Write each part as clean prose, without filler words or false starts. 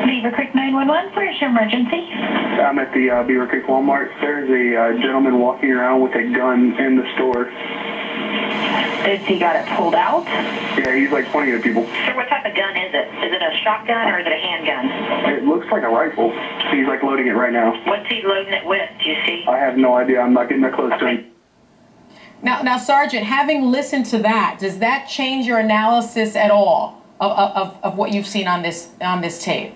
Beaver Creek 911, where's your emergency? I'm at the Beaver Creek Walmart. There's a gentleman walking around with a gun in the store. Has he got it pulled out? Yeah, he's like pointing at people. Sir, what type of gun is it? Is it a shotgun or is it a handgun? It looks like a rifle. He's like loading it right now. What's he loading it with, do you see? I have no idea. I'm not getting that close to him. Now, Sergeant, having listened to that, does that change your analysis at all of what you've seen on this tape?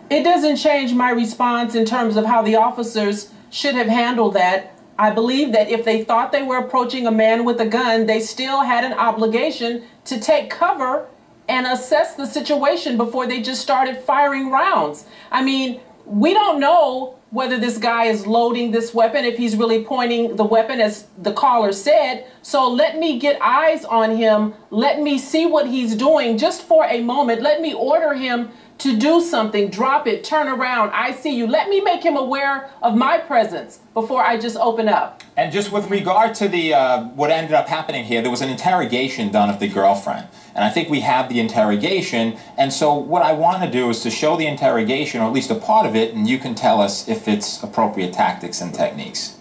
It doesn't change my response in terms of how the officers should have handled that. I believe that if they thought they were approaching a man with a gun, they still had an obligation to take cover and assess the situation before they just started firing rounds. I mean, we don't know whether this guy is loading this weapon, if he's really pointing the weapon, as the caller said. So let me get eyes on him. Let me see what he's doing just for a moment. Let me order him to do something, drop it, turn around, I see you. Let me make him aware of my presence before I just open up. And just with regard to the what ended up happening here, there was an interrogation done of the girlfriend. And I think we have the interrogation. And so what I want to do is to show the interrogation, or at least a part of it, and you can tell us if it's appropriate tactics and techniques.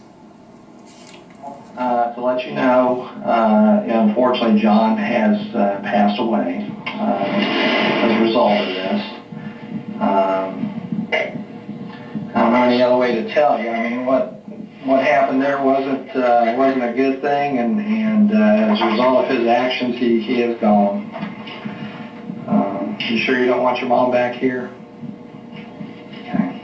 To let you know, unfortunately, John has passed away as a result of this. I don't know any other way to tell you. I mean, what happened there wasn't a good thing, and as a result of his actions, he is gone. You sure you don't want your mom back here? Okay.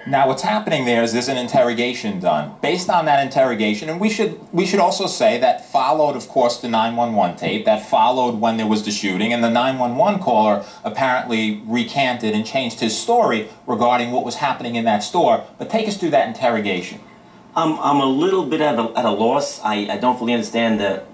Now what's happening there is there's an interrogation done. Based on that interrogation, and we should also say that followed, of course, the 911 tape, that followed when there was the shooting, and the 911 caller apparently recanted and changed his story regarding what was happening in that store. But take us through that interrogation. I'm a little bit at a loss. I don't fully understand the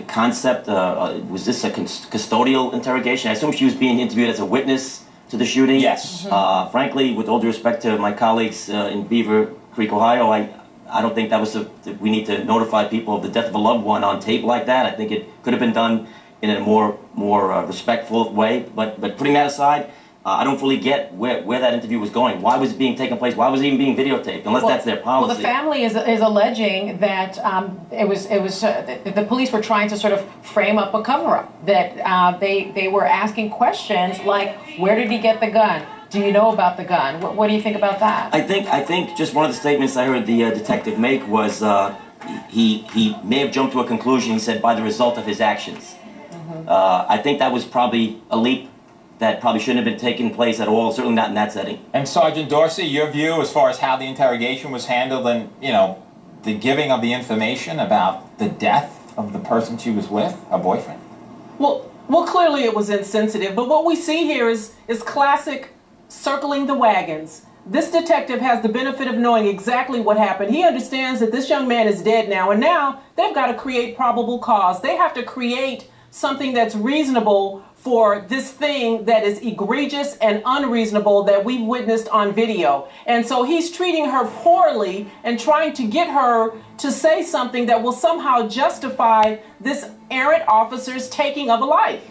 concept. Was this a custodial interrogation? I assume she was being interviewed as a witness to the shooting. Yes. Frankly, with all due respect to my colleagues in Beaver Creek, Ohio, I don't think that was we need to notify people of the death of a loved one on tape like that. I think it could have been done in a more respectful way. But putting that aside, I don't fully get where that interview was going. Why was it being taken place? Why was it even being videotaped? Unless that's their policy. Well, the family is alleging that the police were trying to sort of frame up a cover-up. That they were asking questions like, where did he get the gun? Do you know about the gun? What do you think about that? I think just one of the statements I heard the detective make was he may have jumped to a conclusion. He said by the result of his actions. I think that was probably a leap that probably shouldn't have been taking place at all, certainly not in that setting. And Sergeant Dorsey, your view as far as how the interrogation was handled and, you know, the giving of the information about the death of the person she was with, her boyfriend? Well, clearly it was insensitive, but what we see here is classic circling the wagons. This detective has the benefit of knowing exactly what happened. He understands that this young man is dead now, and now they've got to create probable cause. They have to create something that's reasonable for this thing that is egregious and unreasonable that we've witnessed on video. And so he's treating her poorly and trying to get her to say something that will somehow justify this errant officer's taking of a life.